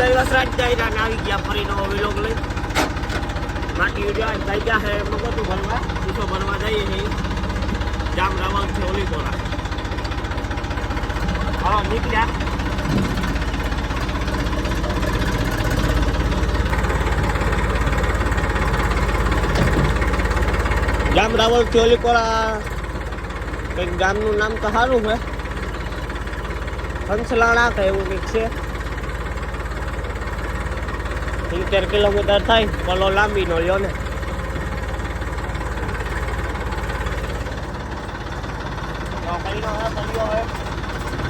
વસરાજ જાય આવી ગયા ફરી નવો વિલોગ લઈ માટી વિડીયો થઈ ગયા છે મગતું ભરવા શીશો ભરવા જઈએ છીએ જામ રાવણ છે ઓલી કોરા હા નીકળ્યા જામ રાવળ થી ઓલી કોરા કંઈક ગામનું નામ તો સારું છે હંસલાણા કે એવું કંઈક છે 70 કિલોમીટર થાય પલો લાંબી નો લ્યો ને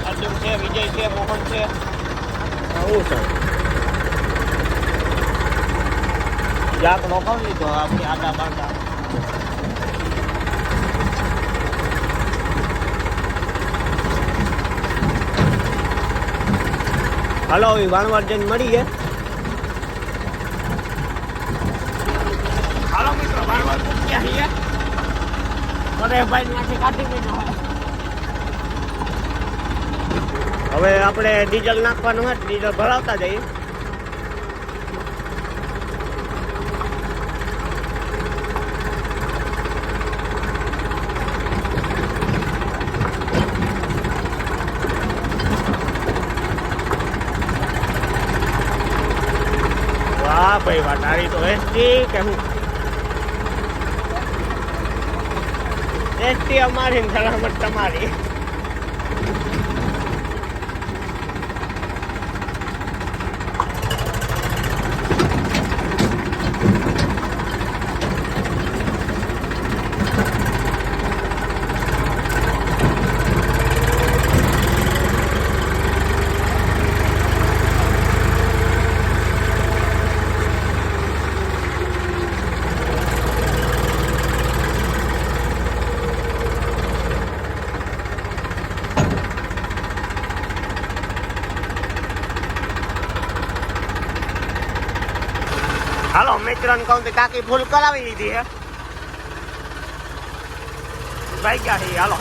અર્જુન છે વિજય છે મોહન છે આવું છે જાક નો કોણ લીધો આપણી આડા બાંડા હાલો વાણવાર જઈને મળીએ હાલો મિત્રો વાણવાર ક્યાં છીએ અરે ભાઈ ત્યાંથી કાઢી દીધો હવે આપણે ડીઝલ નાખવાનું હોય ડીઝલ ભરાવતા જઈએ વાહ ભાઈ વાહ તારી તો એસટી કે હું એસટી અમારી સલામત તમારી હાલો મિત્રોને કહું તો કાકી ફૂલ કરાવી લીધી હે ભાઈ ગયા છે હાલો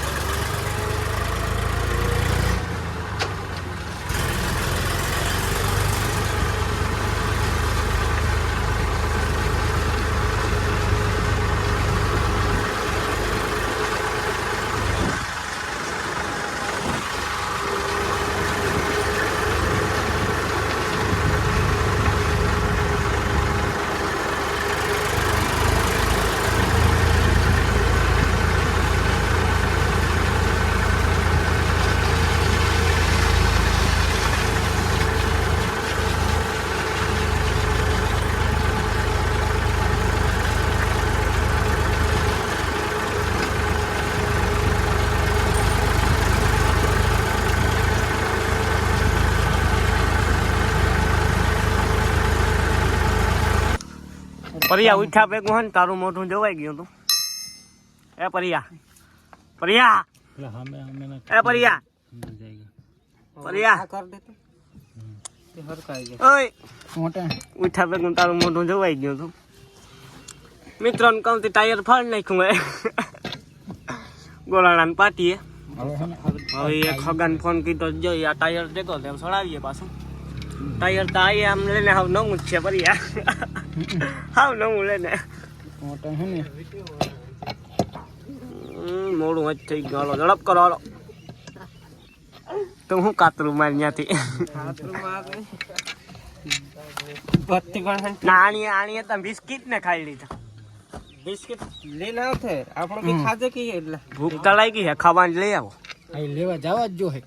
પરિયા ઉઠા ભેગું હોય ને તારું મોઢું જોવાઈ ગયું તું એ પરિયા પરિયા એ પરિયા પરિયા ઉઠા ભેગું તારું મોઢું જોવાઈ ગયું તું મિત્રોને કહું ટાયર ફાડ નાખ્યું હે ગોલાણાને પાટીએ હવે એક ખગાને ફોન કીધો જોઈ આ ટાયર દેખો તેમ સડાવીએ પાછું ટાયર તો આવીએ આમ લઈને હાવ નવું જ છે પરિયા હાવ નવું લઈને મોડું જ થઈ ગયું હાલો ઝડપ કરો હાલો તો હું કાતરું મારી ત્યાંથી આણીએ તમે બિસ્કીટ ને ખાઈ લીધા બિસ્કીટ લઈને આવશે આપણે બી ખાધે કહીએ એટલે ભૂખ તો લાગી છે ખાવાનું લઈ આવો લેવા જવા જ જો હે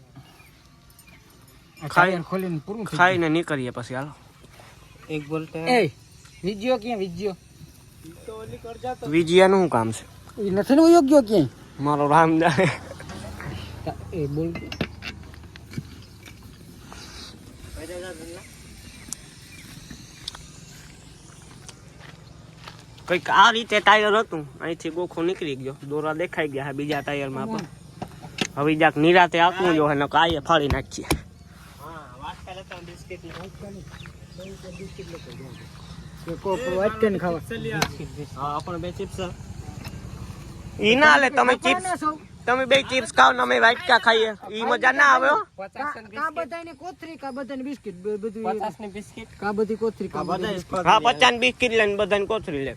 ખોલીને પૂરું ખાઈને નીકળીએ પછી હાલો એક બોલતા એ વિજ્યો ક્યાં વિજ્યો તો ઓલી કર જા તો વિજ્યાનું શું કામ છે એ નથી ને યોગ્ય ક્યાં મારો રામ જાય એ બોલ કઈક આ રીતે ટાયર હતું અહીંથી ગોખો નીકળી ગયો દોરા દેખાઈ ગયા બીજા ટાયરમાં પણ હવે જાક નિરાતે આપવું જો ને કાયે ફાડી નાખીએ ઈ ના લે તમે ચિપ્સ તમે બે ચિપ્સ ખાવ ને અમે વાટકા ખાઈએ ઈ મજા ના આવે હો. કા બધાને કોથરી કા બધાને બિસ્કિટ બધું 50 ની બિસ્કિટ કા બધી કોથરી કા બધા હા 50 બિસ્કિટ લઈને બધાને કોથરી લે.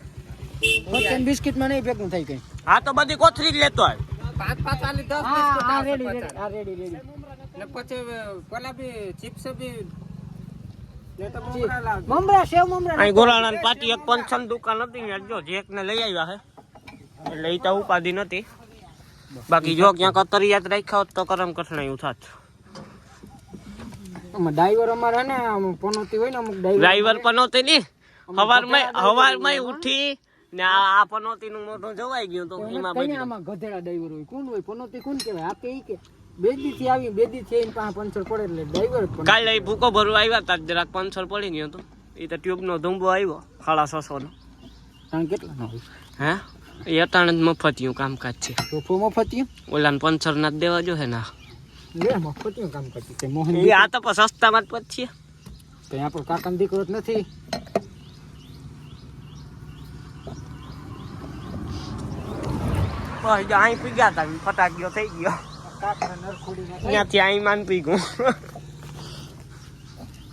50 બિસ્કિટ માં નહીં ભેગું થાય કઈ. હા તો બધી કોથરી જ લેતો આવે. 5 આલી 10 બિસ્કિટ આ રેડી ને પછી પેલા બી ચિપ્સ બી લે તો મમરા સેવ મમરા અહીં ગોરાણા પાટી એક પંચન દુકાન હતી ને જો જેક ને લઈ આવ્યા હે એટલે ઈ તો ઉપાધિ નથી. બાકી જો ક્યાંક તરિયાત રાખ્યા હોત તો કરમ કઠણાયું થાત. ડ્રાઈવર અમારે ને પનોતી હોય ને અમુક ડ્રાઈવર પનોતી ની હવારમાં ઉઠી ને આ પનોતી નું મોઢું જવાઈ ગયું તો એમાં બધી આમાં ગધેડા ડ્રાઈવર હોય. કોણ હોય પનોતી કોણ કહેવાય? આપે ઈ કે બેદી થી આવી બેદી થી આઈને પાસે પંચર પડે એટલે ડ્રાઈવર. કાલે ભૂકો ભરવા આવ્યા તા જરાક પંચર પડી ગયો તો એ તો ટ્યુબ નો ધુંબો આવ્યો 650 નો. કેટલા નો હે એ અટાણે જ મફતિયું કામકાજ છે. તો મફતિયું ઓલાને પંચર ના દેવા જો હે ના લે મફતિયું કામ કરતી છે મોહન. એ આ તો સસ્તામાં જ પછી તો આપણો કાકાનો દીકરો જ નથી. અહીં પી ગયા તા ફટાકીઓ થઈ ગયો ત્યાંથી અહીં માન પી ગયું.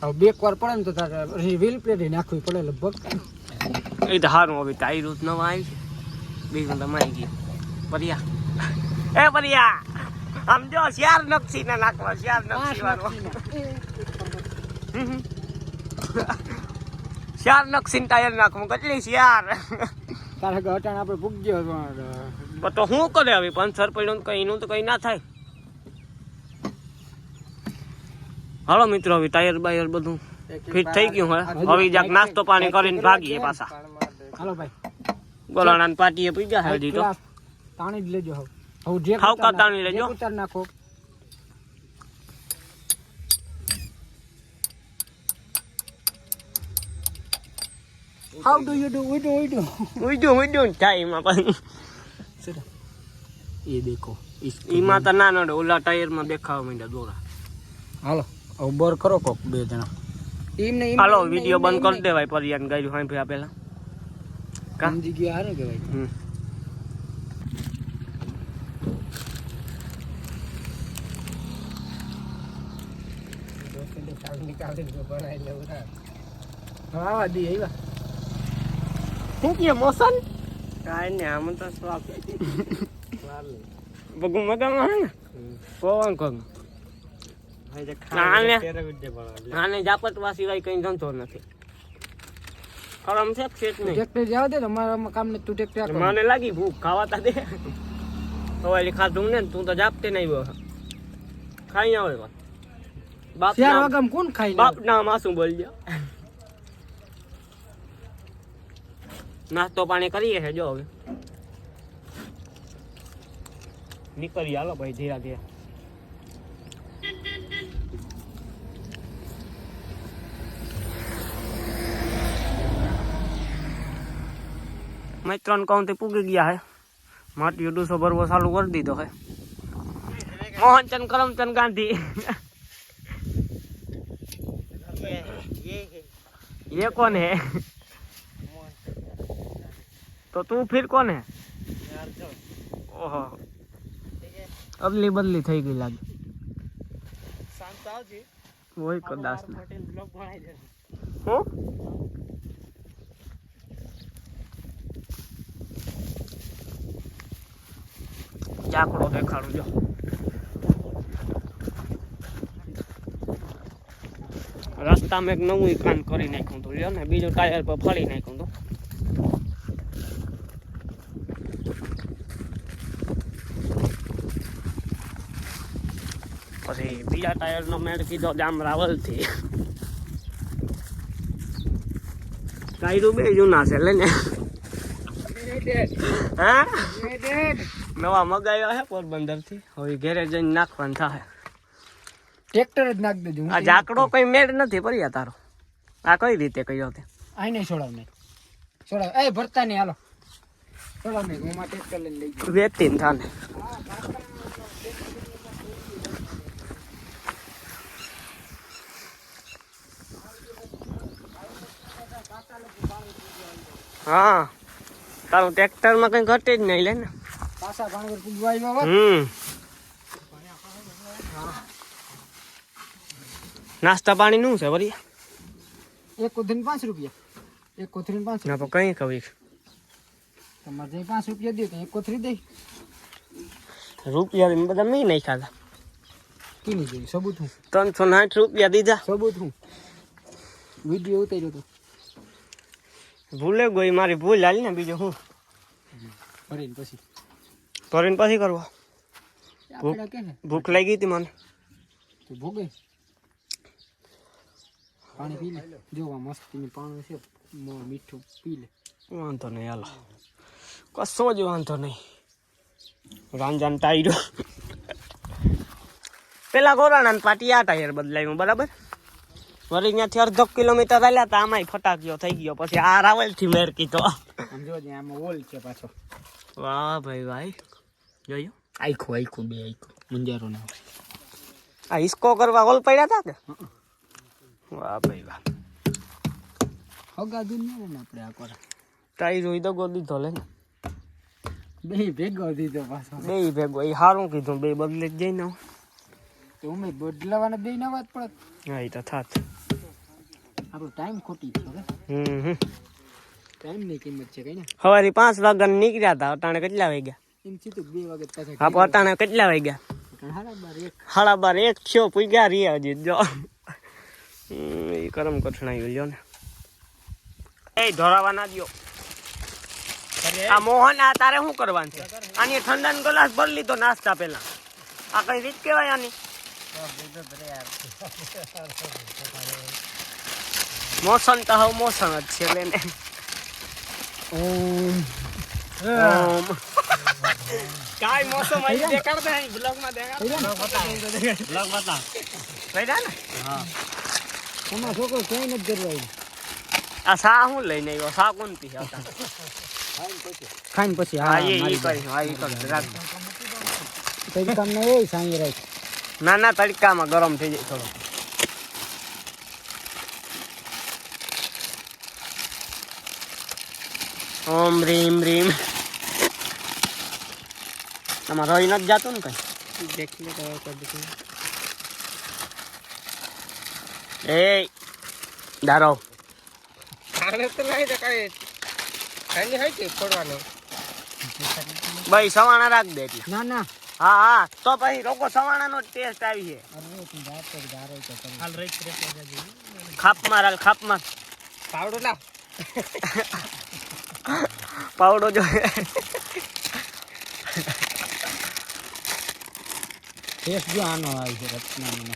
હવે બેક વાર પડે ને તો તારે વ્હીલ પ્લેટ નાખવી પડે લગભગ. એ તો સારું હવે ટાયર જ નવા આવી છે બીજું તમારી ગયું. પરિયા એ પરિયા આમ જો શિયાર નક્ષી ને નાખવા શિયાર નક્ષી વાળો શિયાર નક્ષી ટાયર નાખવું કેટલી શિયાર તારે અટાણ આપણે પૂગજો તો શું કરે હવે પંચર પડ્યું કઈ નું તો કઈ ના થાય. હાલો મિત્રો હવે ટાયર બાયર બધું ફિટ થઈ ગયું હવે જાક નાસ્તો પાણી કરીને ભાગીએ પાછા. હાલો ભાઈ ગોલાણા પાટીએ પી ગયા હજી તો તાણી જ લેજો. હવે જે ખાવકા તાણી લેજો. ઉતાર નાખો. How do you do? ઉડ્યું ટાઈમાં પણ ये देखो ઈમાં તો ના નડે ઓલા ટાયરમાં દેખાવા માંડ્યા દોરા. હાલો હવે બર કરો કોક બે જણા. હાલો વિડિયો બંધ કરી દેવાય પરિયાન ગાયું હાઈ ભયા પેલા સમજી ગયા હારે કે ભાઈ. હા દી આવ્યા શું કે મોસન કાઈ ને આમ તો સ્વાપ બગુ મગામાં હે ને પવન કોણ આને જાપતવા સિવાય કઈ ધંધો નથી. ખરમ છે ખેત નહીં. ટ્રેક્ટર જાવ દે અમારા કામ ને તું ટ્રેક્ટર મને લાગી ભૂખ ખાવાતા દે તો ખાધું ને તું તો જાપતે નહીં બો ખાઈ આવે બાપ ચાર વાગમ કોણ ખાઈ બાપ ના માસું બોલજો. નાસ્તો પાણી કરીએ છે જો હવે નીકળી હાલો ભાઈ ધીરા ધીરા. મિત્રોન કહું તે પૂગી ગયા હે માટી ડૂસો ભરવો ચાલુ કરી દીધો હે. મોહનચંદ કરમચંદ ગાંધી ये कौन है तो तू फिर कौन है? ओहो अदली बदली થઈ ગઈ લાગે. वही को दास હું જાકડો દેખાડું જો. રસ્તામાં એક નવું કામ કરી નાખ્યું હતું લ્યો ને બીજું ટાયર પર ફરી નાખ્યું હતું. પછી બીજા ટાયર નો મેળ કીધો જામ રાવલ થી. ટાયરું બે જૂના છે લઈને હા નવા મગાવ્યા છે પોરબંદર થી હવે ઘેરે જઈને નાખવાનું થાય. ટ્રેક્ટર જ નાખ દેજો. આ જાકડો કઈ મેળ નથી પડ્યા તારો. આ કઈ રીતે કયો તે આઈ નહીં છોડાવ નહીં છોડાવ એ ભરતા નહીં હાલો છોડાવ નહીં હું માં ટ્રેક્ટર લઈને લઈ ગયો વેતી ને થાને હા તારું ટ્રેક્ટર માં કઈ ઘટે જ નહીં લે ને. પાછા ભાણવર પૂગવા આવ્યા નાસ્તા પાણી નું છે વરી એક કોથળી 5 રૂપિયા એક કોથળી 5 ના કઈ કવી તમારે 5 રૂપિયા દે તો એક કોથળી દે રૂપિયા બધા મેં નહીં ખાધા કેની જોઈ સબૂત હું 360 રૂપિયા દીધા સબૂત હું વિડિયો ઉતાર્યો તો ભૂલે ગઈ મારી ભૂલ હાલી ને બીજું હું ભરીને પછી કરવા આપણે કે ભૂખ લાગી હતી મને તો ભોગે પાણી પી લે જોવા મસ્તીનું પાણી છે મીઠું પી લે વાંધો નહીં હાલો કશો જ વાંધો નહીં રાંજાન ટાયરો પેલા કોરાણા પાટી આ ટાયર બદલાયું બરાબર વળી ત્યાંથી અડધો કિલોમીટર હાલ્યા હતા આમાંય ફટાક્યો થઈ ગયો પછી આ રાવલ થી મેર કીધો સમજો ને આમાં ઓલ છે પાછો વાહ ભાઈ જોયું આઈખું બે મુંજારો ના આ હિસ્કો કરવા ઓલ પડ્યા હતા કે વાહ ભાઈ વાહ હગા દુનિયા ને આપણે આ કોરા ટાયર હોય તો ગોદી ધોલે ને બે ભેગો દીધો પાછો બે ભેગો એ સારું કીધું બે બદલે જ જઈને તો અમે બદલાવાના બે ના વાત પડત હા એ તો થાત આપણો ટાઈમ ખોટી છે ટાઈમ ની કિંમત છે કઈ ને સવારે 5 વાગ્યા નીકળ્યા હતા અટાણે કેટલા વાગ્યા એમ સીધું 2 વાગે પાછા આપણે અટાણે કેટલા વાગ્યા 12:30 1 થયો પૂગ્યા રહ્યા હજી જો એ કરમ કઠણાઈ લ્યો ને એ ધોરાવા ના દ્યો આ મોહન આ તારે શું કરવાનું છે આની ઠંડાનો ગ્લાસ ભરી લીધો નાસ્તા પહેલા આ કઈ રીત કેવાય આની મોસન તો હવે મોસન જ છે લેને કાઈ મોસમ આવી દેખાડ દે અહીં બ્લોગ માં દેખાડ બ્લોગ બતા પૈડા ને હા તમારો છોકરો કઈ નથી કરવા આ સા હું લઈને આવ્યો સા કોણ પી હતા ખાઈને પછી હા એ કરી હા એ કરી રાખ તડકા ને એ સાંઈ રાખ ના તડકામાં ગરમ થઈ જાય થોડો ઓમ રીમ રીમ આમાં રોઈ નથી જાતું ને કઈ દેખી લે એ દારો આને તો લઈ દે કઈ ખાલી હોય કે ફોડવાનો ભાઈ સવાણા રાખ દે એટલે ના હા તો પછી રોકો સવાણાનો ટેસ્ટ આવી છે હાલ રહી ખાપ માર પાવડો લાવ પાવડો જો ટેસ્ટ જો આનો આવી છે રચનાનો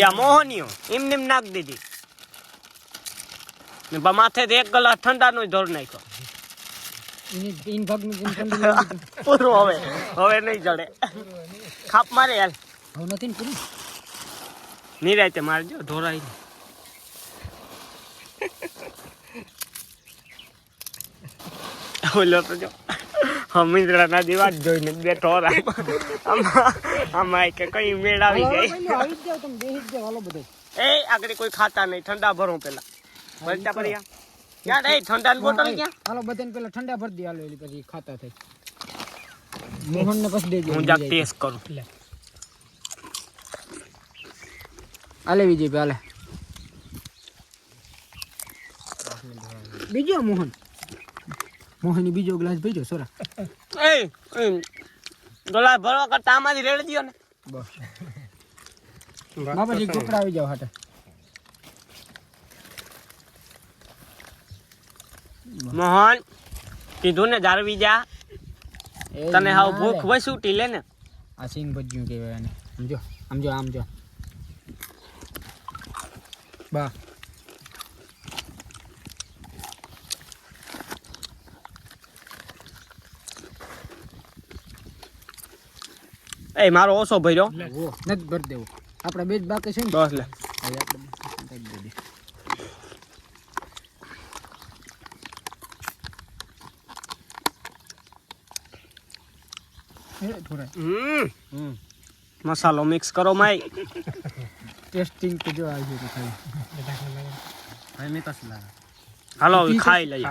યા મોહનીઓ એમને નાખ દીધી ને માથે એક ગ્લાસ ઠંડાનો ધોર નાખ્યો પૂરું હવે નહીં જડે ખાપ મારે યાર હવે નથી ને પૂરું નિરાયતે મારજો ધોરાઈ ઓલો તો જો હમીન્દ્રા ના દીવાત જોઈને બેઠો આમાં કે કઈ મેળ આવી જાય આવી જાવ તમે બેહી જાવ હાલો બધે એ આગળ કોઈ ખાતા નહીં ઠંડા ભરો પેલા ભરતા ભર્યા ક્યાં એ ઠંડાની બોટલ ક્યાં હાલો બધાને પેલા ઠંડા ભરી દે હાલો એલી પછી ખાતા થઈ મોહન ને પછી દેજો હું જાક ટેસ્ટ કરું આલે વિજય હાલે બીજો મોહન બીજો ગ્લાસ ભીજો સોરા એ ગલા ભરવા કરતા આમાંથી રેડી દો ને બસ બાબાજી કપડા આવી જાવ હાટે મોહન કીધું ને જારવી જા તને હાવ ભૂખ વસુટી લે ને આ સિંગ ભજ્યું કહેવાય આને સમજો આમ જો બા એ મારો ઓછો ભર્યો નથી ભરી દેવો આપણે બે જ બાકી છે ને બસ લે મસાલો મિક્સ કરો માઈ ટેસ્ટિંગ તો જો આવી ગયો ખાલી હાલો હવે ખાઈ લઈએ.